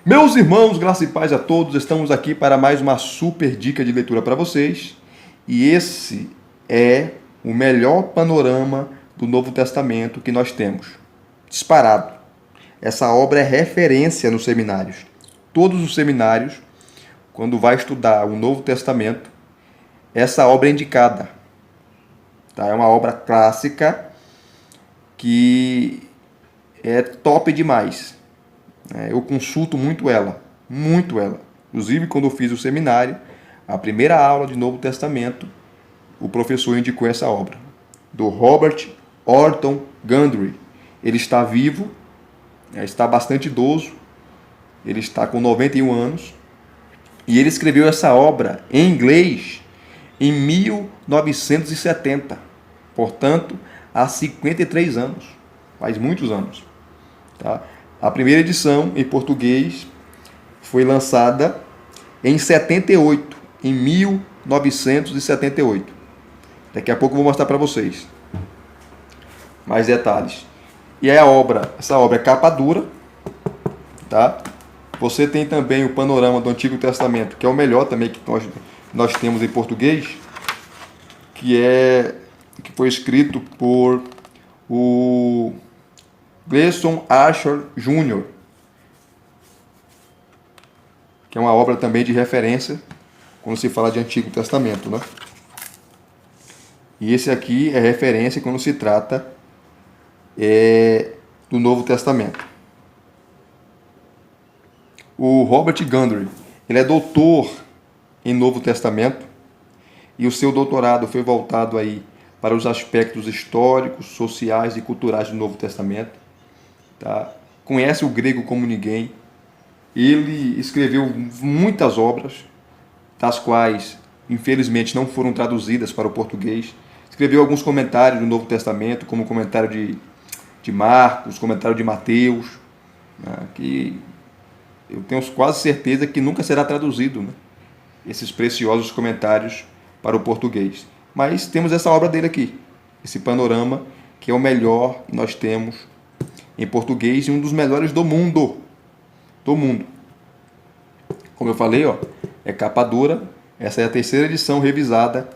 Meus irmãos, graça e paz a todos, estamos aqui para mais uma super dica de leitura para vocês. E esse é o melhor panorama do Novo Testamento que nós temos. Disparado. Essa obra é referência nos seminários. Todos os seminários, quando vai estudar o Novo Testamento, essa obra é indicada. Tá? É uma obra clássica que é top demais. Eu consulto muito ela, muito ela. Inclusive, quando eu fiz o seminário, a primeira aula de Novo Testamento, o professor indicou essa obra, do Robert Orton Gundry. Ele está vivo, está bastante idoso, ele está com 91 anos, e ele escreveu essa obra em inglês em 1970, portanto, há 53 anos, faz muitos anos. Tá? A primeira edição em português foi lançada em 78, em 1978. Daqui a pouco eu vou mostrar para vocês mais detalhes. E essa obra é capa dura, tá? Você tem também o panorama do Antigo Testamento, que é o melhor também que nós temos em português, que foi escrito por o Gleason Archer Jr., que é uma obra também de referência quando se fala de Antigo Testamento, né? E esse aqui é referência quando se trata do Novo Testamento. O Robert Gundry, ele é doutor em Novo Testamento e o seu doutorado foi voltado aí para os aspectos históricos, sociais e culturais do Novo Testamento. Tá? Conhece o grego como ninguém. Ele escreveu muitas obras, das quais, infelizmente, não foram traduzidas para o português. Escreveu alguns comentários do Novo Testamento, como o comentário de Marcos, comentário de Mateus, né, que eu tenho quase certeza que nunca será traduzido, né, esses preciosos comentários para o português. Mas temos essa obra dele aqui, esse panorama, que é o melhor que nós temos em português e um dos melhores do mundo. Do mundo. Como eu falei, é capa dura. Essa é a terceira edição revisada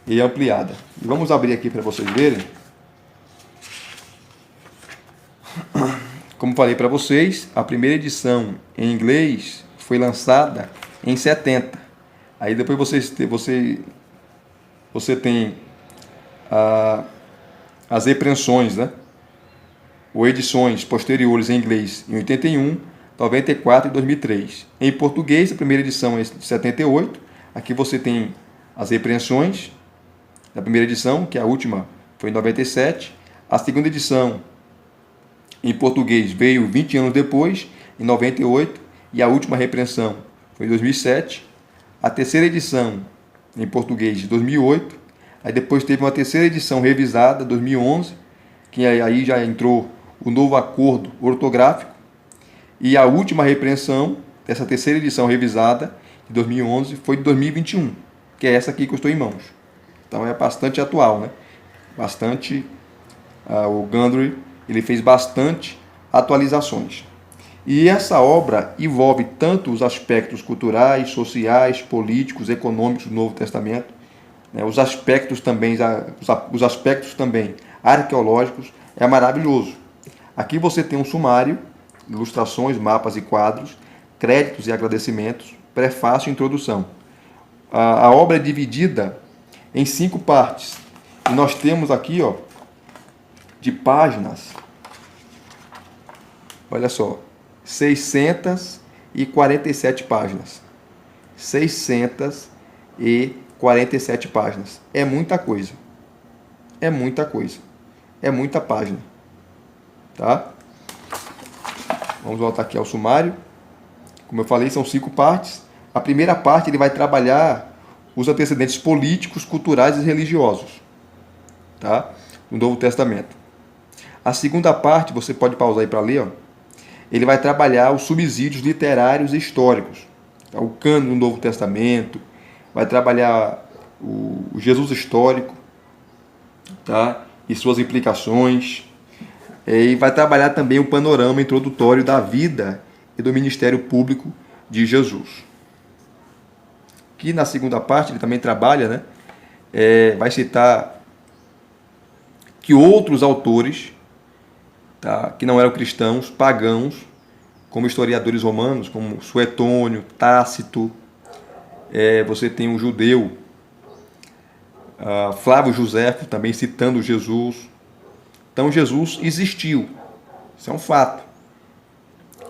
e ampliada. E vamos abrir aqui para vocês verem. Como falei para vocês, a primeira edição em inglês foi lançada em 70. Aí depois você tem as reprensões, né? Ou edições posteriores em inglês em 81, 94 e 2003. Em português, a primeira edição é de 78. Aqui você tem as repreensões da primeira edição, que a última foi em 97. A segunda edição em português veio 20 anos depois, em 98, e a última repreensão foi em 2007. A terceira edição em português de 2008. Aí depois teve uma terceira edição revisada, 2011, que aí já entrou o novo acordo ortográfico. E a última repreensão dessa terceira edição revisada, de 2011, foi de 2021, que é essa aqui que eu estou em mãos. Então é bastante atual, né? Bastante. O Gundry, ele fez bastante atualizações. E essa obra envolve tanto os aspectos culturais, sociais, políticos, econômicos do Novo Testamento, né? Os aspectos também arqueológicos. É maravilhoso. Aqui você tem um sumário, ilustrações, mapas e quadros, créditos e agradecimentos, prefácio e introdução. A obra é dividida em 5 partes. E nós temos aqui, de páginas, olha só, 647 páginas. 647 páginas. É muita coisa. É muita coisa. É muita página. Tá? Vamos voltar aqui ao sumário. Como eu falei, são 5 partes. A primeira parte ele vai trabalhar os antecedentes políticos, culturais e religiosos, tá? No Novo Testamento. A segunda parte, você pode pausar aí para ler, ele vai trabalhar os subsídios literários e históricos, tá? O cânone do Novo Testamento, vai trabalhar o Jesus histórico, tá? E suas implicações. E vai trabalhar também o panorama introdutório da vida e do ministério público de Jesus. Que na segunda parte ele também trabalha, né? Vai citar que outros autores, tá, que não eram cristãos, pagãos, como historiadores romanos, como Suetônio, Tácito, você tem um judeu, Flávio Joséfo, também citando Jesus. Então Jesus existiu, isso é um fato.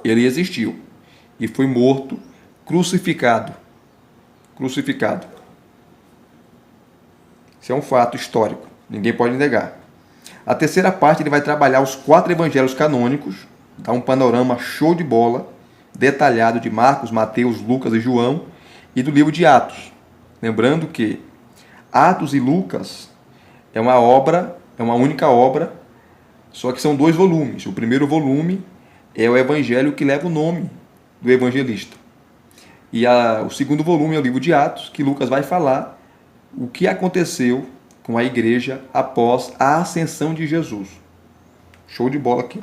Ele existiu e foi morto, crucificado. Crucificado. Isso é um fato histórico, ninguém pode negar. A terceira parte ele vai trabalhar os 4 evangelhos canônicos, dá um panorama show de bola, detalhado de Marcos, Mateus, Lucas e João, e do livro de Atos. Lembrando que Atos e Lucas é uma única obra, só que são 2 volumes. O primeiro volume é o evangelho que leva o nome do evangelista. E o segundo volume é o livro de Atos, que Lucas vai falar o que aconteceu com a igreja após a ascensão de Jesus. Show de bola aqui.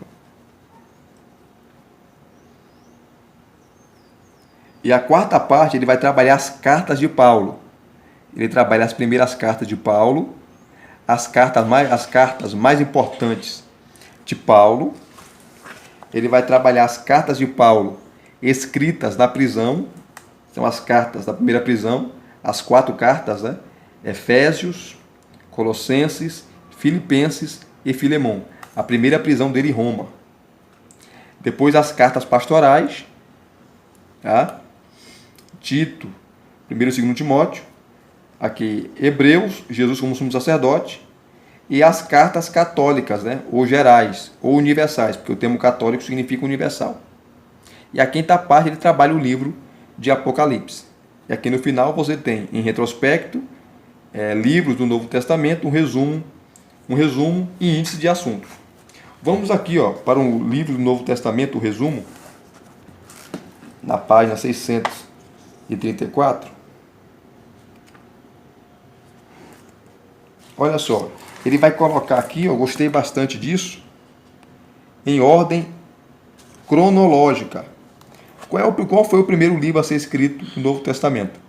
E a quarta parte ele vai trabalhar as cartas de Paulo. Ele trabalha as primeiras cartas de Paulo, as cartas mais importantes de Paulo. Ele vai trabalhar as cartas de Paulo escritas na prisão, são as cartas da primeira prisão, as 4 cartas, né? Efésios, Colossenses, Filipenses e Filemão. A primeira prisão dele em Roma. Depois as cartas pastorais, tá? Tito, 1º e 2º Timóteo, aqui Hebreus, Jesus como sumo sacerdote, e as cartas católicas, né? Ou gerais, ou universais, porque o termo católico significa universal. E a quinta parte ele trabalha o livro de Apocalipse. E aqui no final você tem, em retrospecto, livros do Novo Testamento, um resumo e índice de assuntos. Vamos aqui para o livro do Novo Testamento, o resumo, na página 634. Olha só, ele vai colocar aqui, eu gostei bastante disso, em ordem cronológica. Qual foi o primeiro livro a ser escrito no Novo Testamento?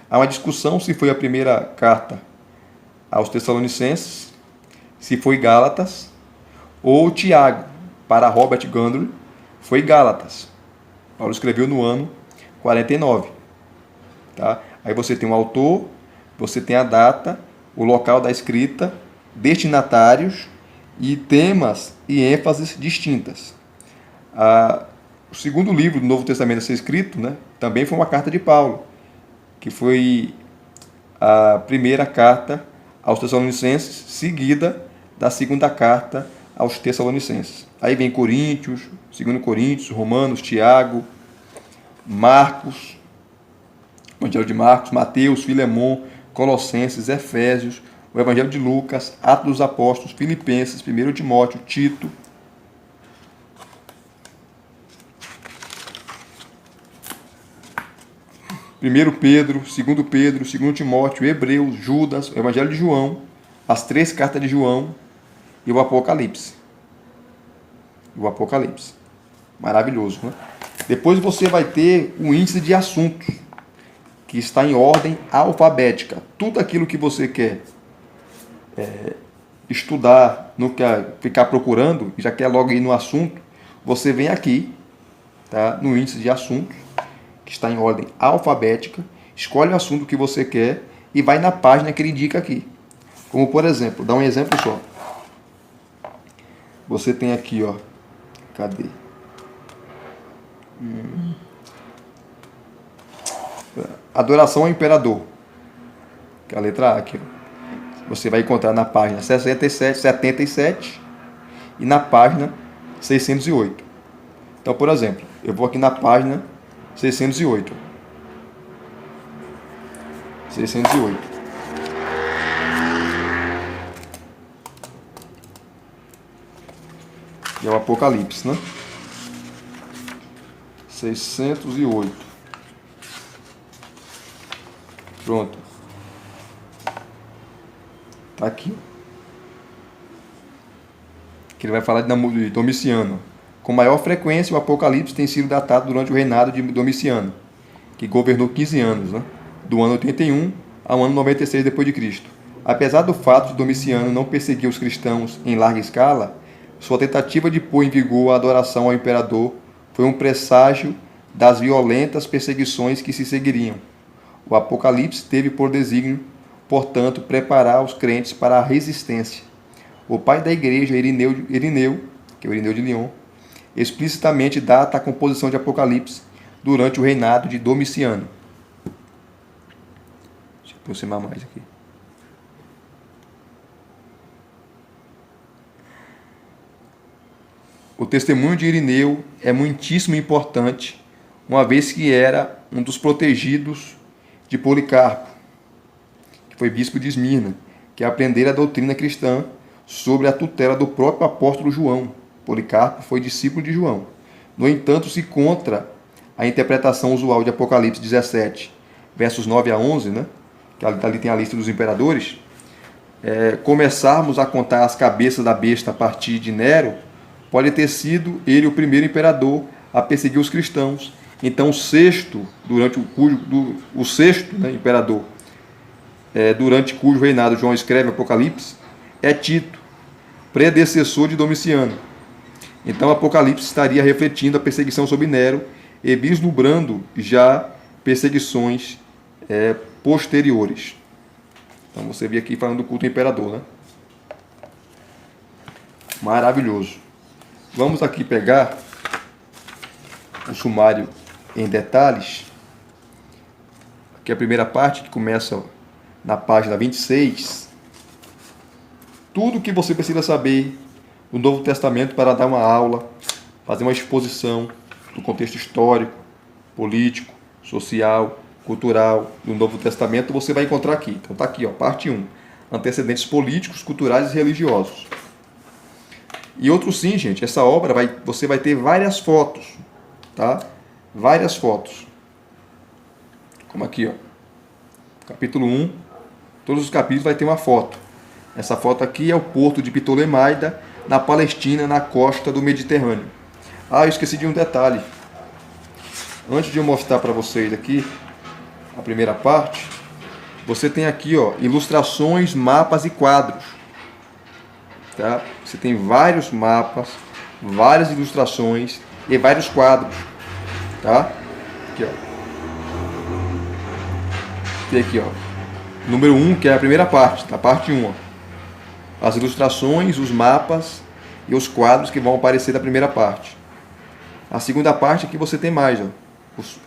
Há uma discussão se foi a primeira carta aos Tessalonicenses, se foi Gálatas, ou Tiago. Para Robert Gundry, foi Gálatas. Paulo escreveu no ano 49. Tá? Aí você tem o autor, você tem a data, o local da escrita, destinatários e temas e ênfases distintas. O segundo livro do Novo Testamento a ser escrito, né, também foi uma carta de Paulo, que foi a primeira carta aos Tessalonicenses, seguida da segunda carta aos Tessalonicenses. Aí vem Coríntios, 2 Coríntios, Romanos, Tiago, Marcos, Evangelho de Marcos, Mateus, Filemão, Colossenses, Efésios, o Evangelho de Lucas, Atos dos Apóstolos, Filipenses, 1 Timóteo, Tito. Primeiro Pedro, 2 Pedro, 2 Timóteo, Hebreus, Judas, o Evangelho de João, as 3 cartas de João e o Apocalipse. Maravilhoso, né? Depois você vai ter um índice de assuntos, que está em ordem alfabética. Tudo aquilo que você quer estudar, não quer ficar procurando, já quer logo ir no assunto, você vem aqui, tá? No índice de assuntos, que está em ordem alfabética, escolhe o assunto que você quer e vai na página que ele indica aqui. Como, por exemplo, dá um exemplo só. Você tem aqui, cadê? Adoração ao Imperador, que é a letra A aqui. Você vai encontrar na página 77 e na página 608. Então, por exemplo, eu vou aqui na página 608. E é o Apocalipse, né? 608. Pronto. Tá aqui. Que ele vai falar de Domiciano. Com maior frequência, o Apocalipse tem sido datado durante o reinado de Domiciano, que governou 15 anos, né? Do ano 81 ao ano 96 d.C. Apesar do fato de Domiciano não perseguir os cristãos em larga escala, sua tentativa de pôr em vigor a adoração ao imperador foi um presságio das violentas perseguições que se seguiriam. O Apocalipse teve por desígnio, portanto, preparar os crentes para a resistência. O pai da igreja, Irineu, que é o Irineu de Lyon, explicitamente data a composição de Apocalipse durante o reinado de Domiciano. Deixa eu aproximar mais aqui. O testemunho de Irineu é muitíssimo importante, uma vez que era um dos protegidos de Policarpo, que foi bispo de Esmirna, que aprendera a doutrina cristã sobre a tutela do próprio apóstolo João. Policarpo foi discípulo de João. No entanto, se contra a interpretação usual de Apocalipse 17, versos 9 a 11, né, que ali tem a lista dos imperadores, começarmos a contar as cabeças da besta a partir de Nero, pode ter sido ele o primeiro imperador a perseguir os cristãos. Então, o sexto, imperador, durante cujo reinado João escreve Apocalipse, é Tito, predecessor de Domiciano. Então, Apocalipse estaria refletindo a perseguição sobre Nero e vislumbrando já perseguições posteriores. Então, você vê aqui falando do culto ao imperador, né? Maravilhoso. Vamos aqui pegar o sumário em detalhes. Aqui é a primeira parte, que começa na página 26. Tudo o que você precisa saber do Novo Testamento para dar uma aula, fazer uma exposição do contexto histórico, político, social, cultural do Novo Testamento, você vai encontrar aqui. Então está aqui, ó, parte 1. Antecedentes políticos, culturais e religiosos. E outro sim, gente, essa obra você vai ter várias fotos, tá? Várias fotos. Como aqui, ó. Capítulo 1, todos os capítulos vai ter uma foto. Essa foto aqui é o porto de Ptolemaida, na Palestina, na costa do Mediterrâneo. Ah, eu esqueci de um detalhe. Antes de eu mostrar para vocês aqui a primeira parte, você tem aqui, ó, ilustrações, mapas e quadros. Tá? Você tem vários mapas, várias ilustrações e vários quadros. Tá? Aqui, ó. Tem aqui, ó. Número 1, que é a primeira parte, tá? Parte 1, ó. As ilustrações, os mapas e os quadros que vão aparecer na primeira parte. A segunda parte aqui você tem mais, ó.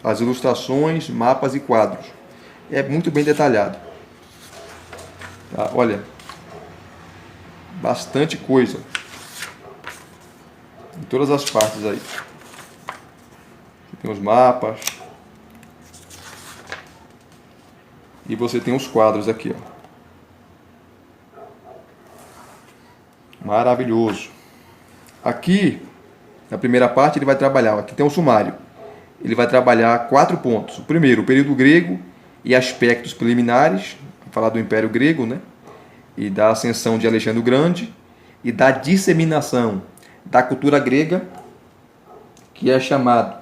As ilustrações, mapas e quadros. É muito bem detalhado. Tá? Olha, bastante coisa em todas as partes aí. Tem os mapas e você tem os quadros aqui, ó. Maravilhoso. Aqui, na primeira parte, ele vai trabalhar, aqui tem um sumário. Ele vai trabalhar 4 pontos. O primeiro, o período grego e aspectos preliminares, falar do Império Grego, né? E da ascensão de Alexandre o Grande e da disseminação da cultura grega, que é chamado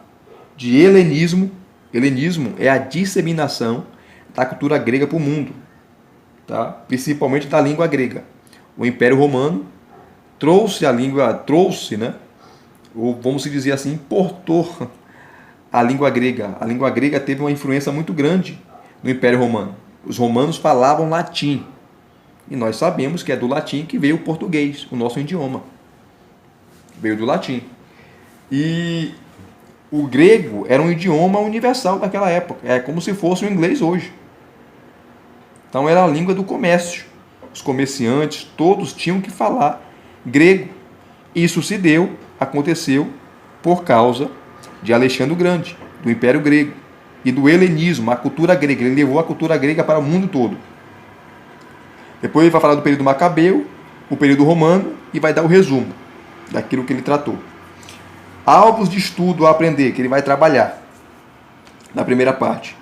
de helenismo. Helenismo é a disseminação da cultura grega para o mundo, tá? Principalmente da língua grega. O Império Romano trouxe né? Ou vamos dizer assim, importou a língua grega. A língua grega teve uma influência muito grande no Império Romano. Os romanos falavam latim. E nós sabemos que é do latim que veio o português, o nosso idioma. Veio do latim. E o grego era um idioma universal daquela época. É como se fosse o inglês hoje. Então era a língua do comércio. Os comerciantes, todos tinham que falar grego. Isso aconteceu por causa de Alexandre o Grande, do Império Grego e do helenismo, a cultura grega. Ele levou a cultura grega para o mundo todo. Depois ele vai falar do período macabeu, o período romano e vai dar o resumo daquilo que ele tratou. Alvos de estudo a aprender, que ele vai trabalhar na primeira parte.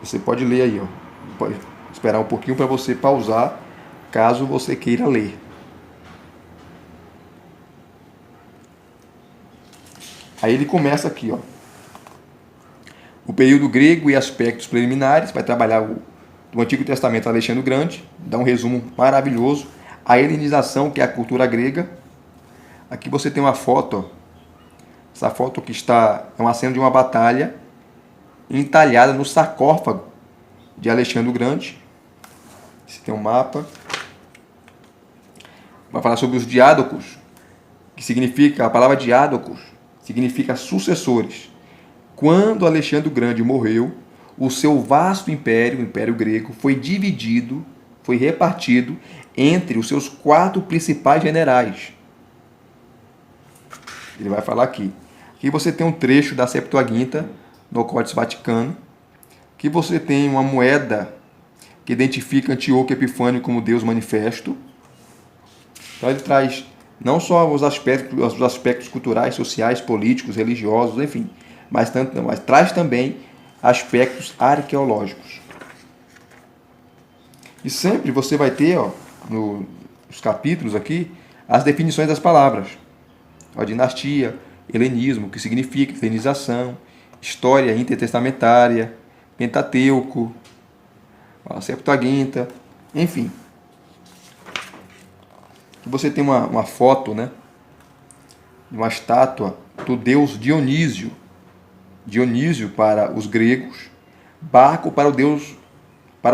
Você pode ler aí, ó. Pode esperar um pouquinho para você pausar, caso você queira ler. Aí ele começa aqui, ó. O período grego e aspectos preliminares, vai trabalhar do Antigo Testamento Alexandre o Grande, dá um resumo maravilhoso. A helenização, que é a cultura grega. Aqui você tem uma foto, ó. Essa foto que é uma cena de uma batalha entalhada no sarcófago de Alexandre o Grande. Você tem um mapa. Vai falar sobre os diádocos, que significa, a palavra diádocos significa sucessores. Quando Alexandre o Grande morreu, o seu vasto império, o Império Grego, foi dividido, foi repartido entre os seus 4 principais generais. Ele vai falar aqui. Aqui você tem um trecho da Septuaginta, no Códice Vaticano. Aqui você tem uma moeda que identifica Antíoco Epifânio como Deus manifesto. Então ele traz não só os aspectos culturais, sociais, políticos, religiosos, enfim, mas traz também aspectos arqueológicos. E sempre você vai ter, ó, nos capítulos aqui, as definições das palavras. A dinastia, helenismo, que significa helenização, história intertestamentária, Pentateuco, a Septuaginta, enfim. Você tem uma foto, né, de uma estátua do deus Dionísio. Dionísio para os gregos, Baco para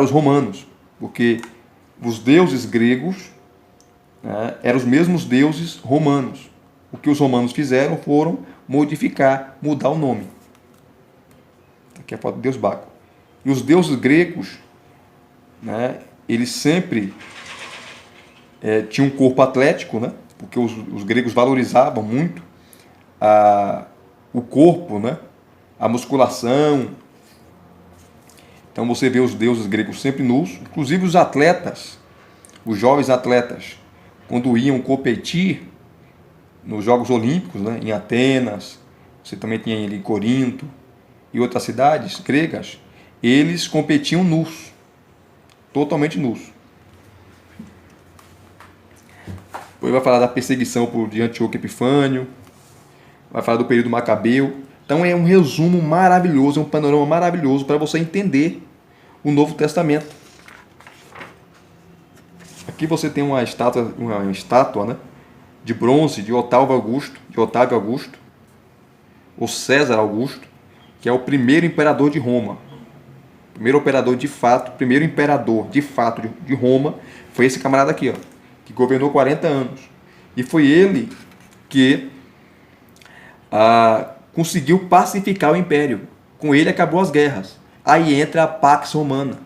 os romanos, porque os deuses gregos, né, eram os mesmos deuses romanos. O que os romanos fizeram foram mudar o nome. Aqui é a foto do deus Baco. E os deuses gregos, né, eles sempre tinham um corpo atlético, né, porque os gregos valorizavam muito o corpo, né, a musculação. Então você vê os deuses gregos sempre nus, inclusive os atletas, os jovens atletas, quando iam competir nos Jogos Olímpicos, né, em Atenas, você também tinha ele em Corinto e outras cidades gregas, eles competiam nus, totalmente nus. Depois vai falar da perseguição de Antíoco Epifânio, vai falar do período macabeu. Então é um resumo maravilhoso, é um panorama maravilhoso para você entender o Novo Testamento. Aqui você tem uma estátua, né, de bronze de Otávio Augusto, ou César Augusto, que é o primeiro imperador de Roma. Primeiro imperador de fato de Roma foi esse camarada aqui, ó, que governou 40 anos. E foi ele que conseguiu pacificar o império. Com ele acabou as guerras. Aí entra a Pax Romana.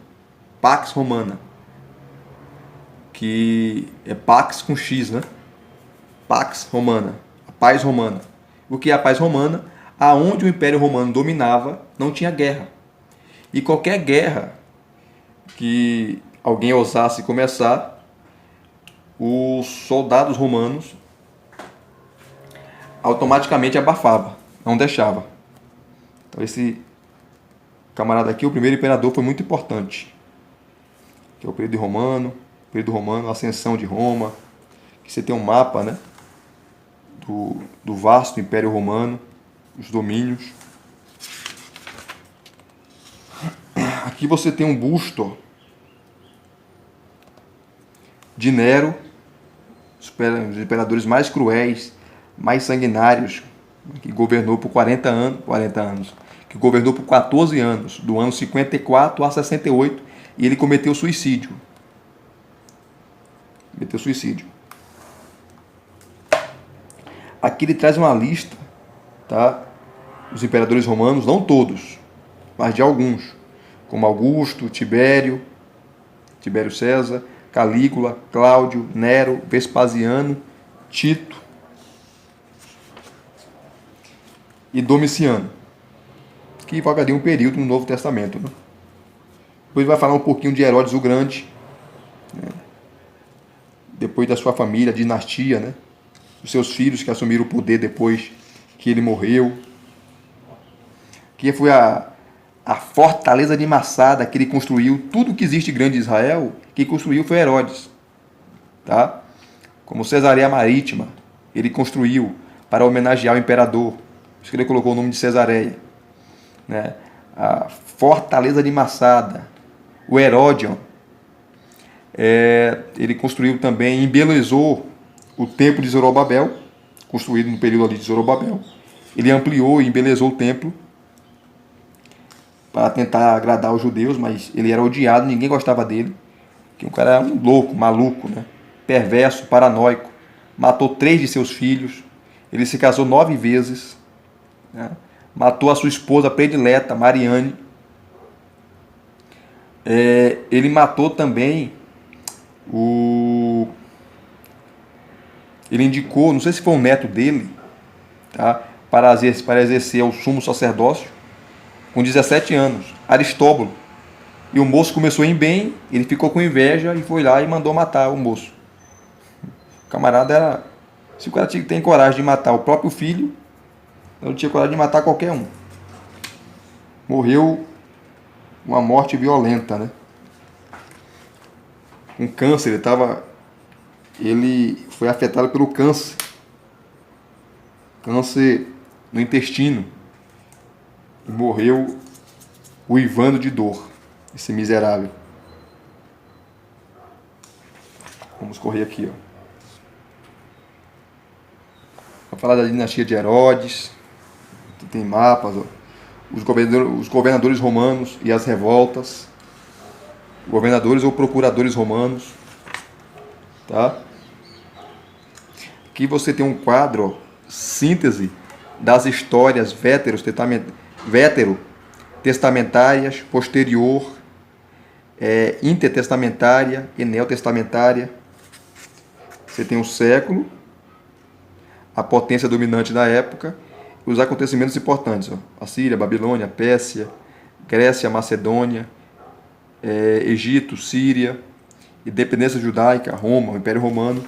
Pax Romana. Que é Pax com X, né? Pax Romana. A paz romana. O que é a paz romana? Aonde o Império Romano dominava, não tinha guerra. E qualquer guerra que alguém ousasse começar, os soldados romanos automaticamente abafava, não deixava. Então esse camarada aqui, o primeiro imperador, foi muito importante. Que é o período romano, a ascensão de Roma. Aqui você tem um mapa, né, do vasto Império Romano, os domínios. Aqui você tem um busto de Nero, os imperadores mais cruéis, mais sanguinários, que governou por 40 anos, que governou por 14 anos, do ano 54 a 68, e ele cometeu suicídio. Aqui ele traz uma lista, tá, dos imperadores romanos, não todos, mas de alguns, como Augusto, Tibério César, Calígula, Cláudio, Nero, Vespasiano, Tito e Domiciano, que vagaria um período no Novo Testamento, né? Depois vai falar um pouquinho de Herodes o Grande, né? Depois da sua família, dinastia, né? Os seus filhos que assumiram o poder depois que ele morreu. Que foi a fortaleza de Massada que ele construiu. Tudo que existe grande em Israel, quem construiu foi Herodes. Tá? Como Cesareia Marítima, ele construiu para homenagear o imperador. isso que ele colocou o nome de Cesareia, né? A fortaleza de Massada, o Heródion. Ele construiu também, embelezou o templo de Zorobabel, construído no período ali de Zorobabel. Ele ampliou e embelezou o templo para tentar agradar os judeus, mas ele era odiado, ninguém gostava dele, que o cara era um louco, maluco, né? Perverso, paranoico, matou 3 de seus filhos, ele se casou 9 vezes, né? Matou a sua esposa predileta, Mariane. Ele matou também ele indicou, não sei se foi um neto dele, tá? para exercer o sumo sacerdócio, com 17 anos, Aristóbulo. E o moço começou em bem, ele ficou com inveja e foi lá e mandou matar o moço. O camarada era... Se o cara tem coragem de matar o próprio filho, ele tinha coragem de matar qualquer um. Morreu uma morte violenta, né? Com câncer, ele foi afetado pelo câncer. Câncer no intestino. E morreu uivando de dor, esse miserável. Vamos correr aqui, ó. Vou falar da dinastia de Herodes. Tem mapas, ó. Os governadores romanos e as revoltas. Governadores ou procuradores romanos. Tá? Aqui você tem um quadro, ó, síntese das histórias veterotestamentárias, posterior, intertestamentária e neotestamentária. Você tem o século, a potência dominante da época, e os acontecimentos importantes. Ó. Assíria, Babilônia, Pérsia, Grécia, Macedônia, Egito, Síria, independência judaica, Roma, o Império Romano.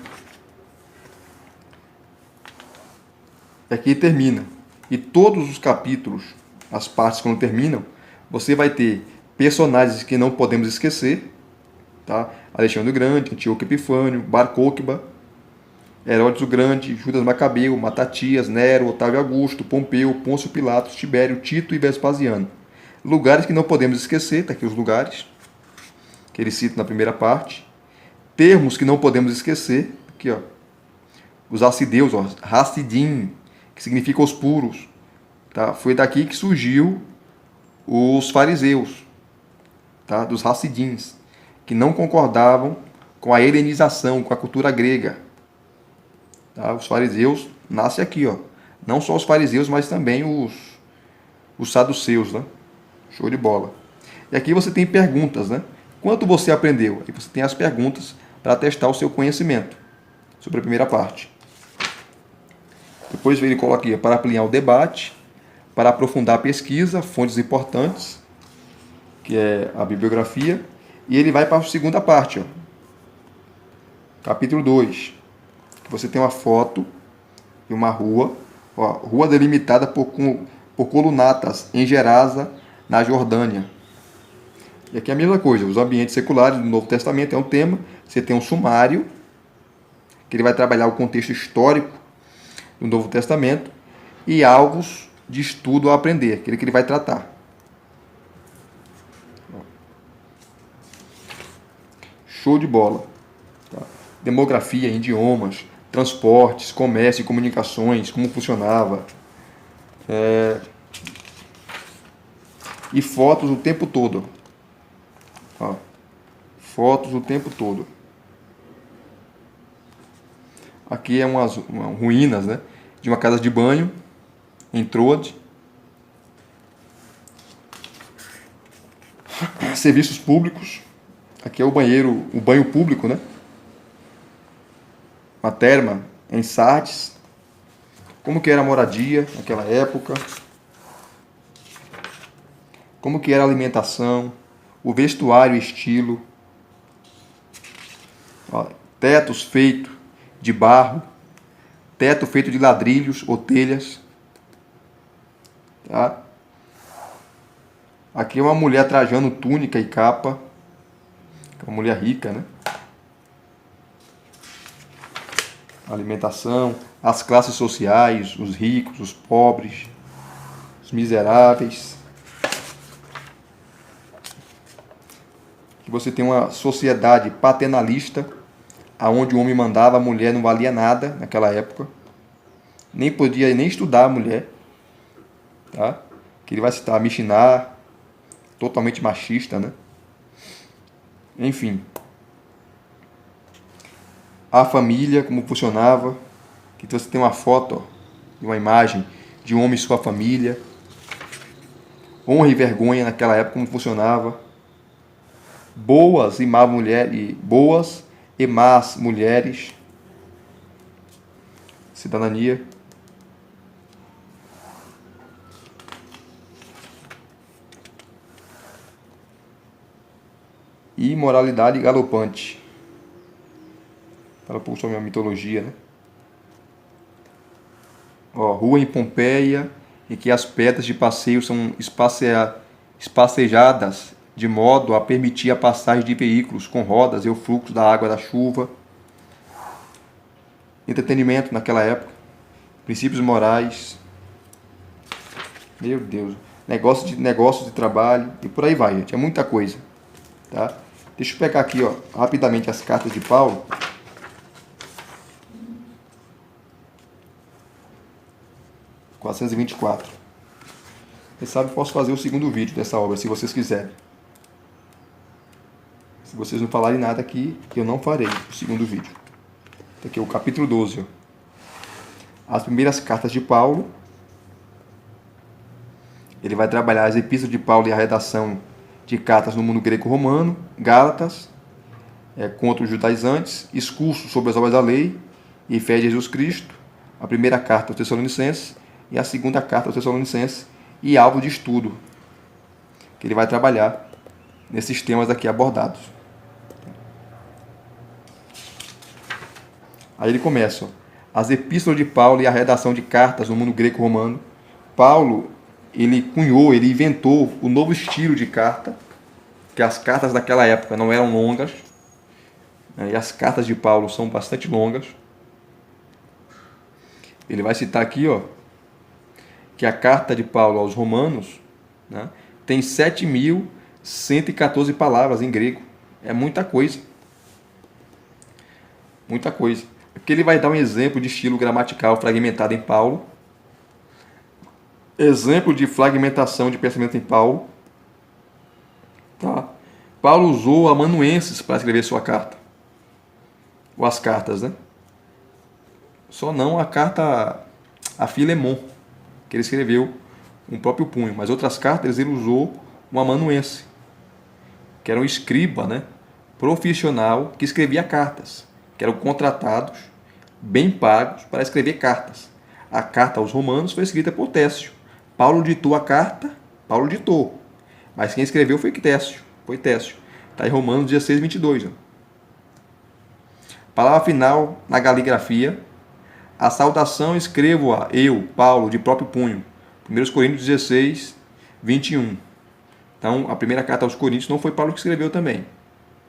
Aqui termina. E todos os capítulos, as partes quando terminam, você vai ter personagens que não podemos esquecer, tá? Alexandre o Grande, Antíoco Epifânio, Bar Cóqueba, Herodes o Grande, Judas Macabeu, Matatias, Nero, Otávio Augusto, Pompeu, Pôncio Pilatos, Tibério, Tito e Vespasiano. Lugares que não podemos esquecer, tá aqui os lugares que ele cita na primeira parte. Termos que não podemos esquecer, aqui ó, os hassideus, ó, Hassidim, que significa os puros, tá? Foi daqui que surgiu os fariseus, tá? Dos Hassidins, que não concordavam com a helenização, com a cultura grega. Tá? Os fariseus nascem aqui, ó. Não só os fariseus, mas também os saduceus, né? Show de bola. E aqui você tem perguntas, né? Quanto você aprendeu? Aí você tem as perguntas para testar o seu conhecimento sobre a primeira parte. Depois ele coloca aqui para ampliar o debate, para aprofundar a pesquisa, fontes importantes, que é a bibliografia, e ele vai para a segunda parte, ó. Capítulo 2. Você tem uma foto de uma rua, ó, rua delimitada por colunatas em Gerasa, na Jordânia. E aqui é a mesma coisa, os ambientes seculares do Novo Testamento é um tema. Você tem um sumário, que ele vai trabalhar o contexto histórico do Novo Testamento, e alvos de estudo a aprender, aquele que ele vai tratar. Show de bola. Tá? Demografia, idiomas, transportes, comércio e comunicações, como funcionava. E fotos o tempo todo. Ó, fotos o tempo todo. Aqui é umas ruínas, né, de uma casa de banho em Troade. Serviços públicos. Aqui é o banho público, né? Uma terma em Sardes. Como que era a moradia naquela época? Como que era a alimentação? O vestuário e estilo. Ó, tetos feitos de barro. Teto feito de ladrilhos ou telhas. Tá? Aqui é uma mulher trajando túnica e capa. Uma mulher rica, né? Alimentação, as classes sociais, os ricos, os pobres. Os Miseráveis. Que você tem uma sociedade paternalista, aonde o homem mandava, a mulher não valia nada naquela época. Nem podia nem estudar a mulher. Tá? Que ele vai citar Mishiná, totalmente machista, né? Enfim. A família, como funcionava. Que você tem uma foto, ó, de uma imagem de um homem e sua família. Honra e vergonha naquela época, como funcionava. Boas e más mulheres, boas e más mulheres. Cidadania. E moralidade galopante. Fala um pouco sobre a mitologia, né? Ó, rua em Pompeia, em que as pedras de passeio são espacejadas de modo a permitir a passagem de veículos com rodas e o fluxo da água da chuva. Entretenimento naquela época. Princípios morais. Meu Deus. Negócios de trabalho. E por aí vai, gente. É muita coisa. Tá? Deixa eu pegar aqui, ó, rapidamente as cartas de Paulo. (424). Quem sabe eu posso fazer o segundo vídeo dessa obra, se vocês quiserem. Se vocês não falarem nada aqui, eu não farei o segundo vídeo. Aqui é o capítulo 12. Ó. As primeiras cartas de Paulo. Ele vai trabalhar as epístolas de Paulo e a redação de cartas no mundo greco-romano, Gálatas, contra os judaizantes, Excurso sobre as obras da lei e fé de Jesus Cristo, a primeira carta aos Tessalonicenses e a segunda carta aos Tessalonicenses, e alvo de estudo, que ele vai trabalhar nesses temas aqui abordados. Aí ele começa, ó, as epístolas de Paulo e a redação de cartas no mundo greco-romano. Paulo, ele cunhou, ele inventou o novo estilo de carta, que as cartas daquela época não eram longas, né, e as cartas de Paulo são bastante longas. Ele vai citar aqui, ó, que a carta de Paulo aos Romanos, né, tem 7.114 palavras em grego. É muita coisa. Muita coisa. Aqui ele vai dar um exemplo de estilo gramatical fragmentado em Paulo. Exemplo de fragmentação de pensamento em Paulo. Tá? Paulo usou amanuenses para escrever sua carta. Ou as cartas, né? Só não a carta a Filemon, que ele escreveu com o próprio punho. Mas outras cartas ele usou um amanuense, que era um escriba, né, profissional que escrevia cartas, que eram contratados, bem pagos, para escrever cartas. A carta aos Romanos foi escrita por Técio. Paulo ditou a carta, Paulo ditou, mas quem escreveu foi Técio. Está em Romanos 16:22. Palavra final na galigrafia. A saudação escrevo-a eu, Paulo, de próprio punho. 1 Coríntios 16:21. Então, a primeira carta aos Coríntios não foi Paulo que escreveu também.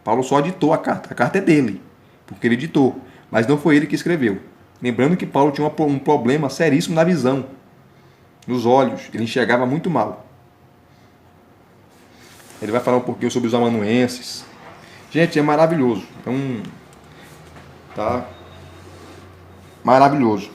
Paulo só ditou a carta. A carta é dele, porque ele ditou, mas não foi ele que escreveu. Lembrando que Paulo tinha um problema seríssimo na visão, nos olhos. Ele enxergava muito mal. Ele vai falar um pouquinho sobre os amanuenses. Gente, é maravilhoso. Então, tá maravilhoso.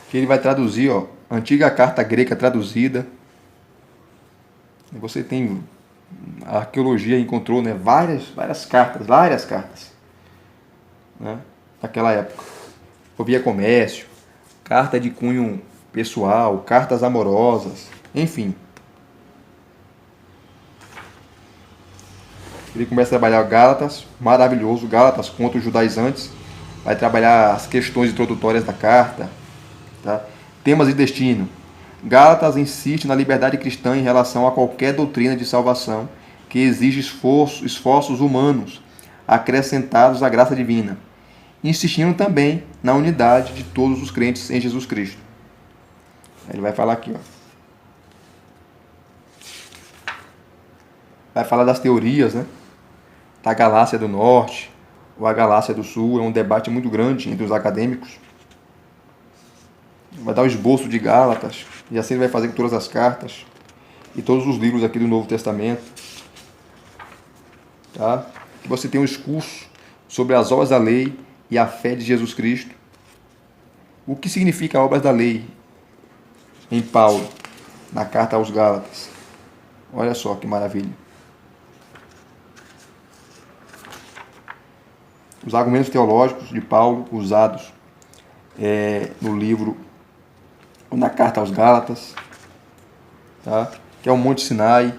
Que ele vai traduzir, ó, a antiga carta grega traduzida. E você tem, a arqueologia encontrou, né, várias cartas, né, naquela época. Havia comércio, carta de cunho pessoal, cartas amorosas, enfim. Ele começa a trabalhar Gálatas, maravilhoso, Gálatas contra os judaizantes, vai trabalhar as questões introdutórias da carta, tá? Temas e destino. Gálatas insiste na liberdade cristã em relação a qualquer doutrina de salvação que exige esforços humanos acrescentados à graça divina, insistindo também na unidade de todos os crentes em Jesus Cristo. Ele vai falar aqui, ó. Vai falar das teorias, né? da Galácia do Norte ou a Galácia do Sul. É um debate muito grande entre os acadêmicos. Vai dar o esboço de Gálatas, e assim ele vai fazer com todas as cartas e todos os livros aqui do Novo Testamento. Tá? Que você tem um discurso sobre as obras da lei e a fé de Jesus Cristo. O que significa obras da lei em Paulo, na carta aos Gálatas? Olha só que maravilha. Os argumentos teológicos de Paulo usados no livro, na carta aos Gálatas, tá? Que é o Monte Sinai.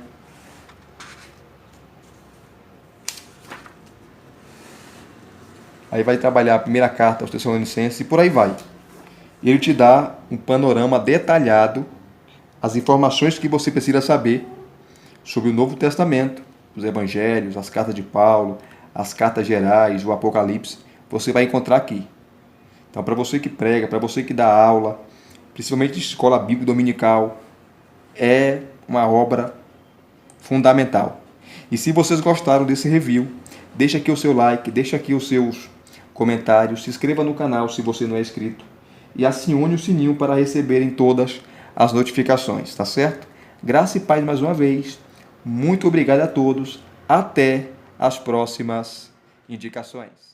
Aí vai trabalhar a primeira carta aos Tessalonicenses e por aí vai. E ele te dá um panorama detalhado, as informações que você precisa saber sobre o Novo Testamento, os Evangelhos, as cartas de Paulo, as cartas gerais, o Apocalipse, você vai encontrar aqui. Então, para você que prega, para você que dá aula, principalmente de escola bíblica dominical, é uma obra fundamental. E se vocês gostaram desse review, deixa aqui o seu like, deixa aqui os seus comentários, se inscreva no canal se você não é inscrito e acione o sininho para receberem todas as notificações, tá certo? Graça e paz mais uma vez. Muito obrigado a todos. Até as próximas indicações.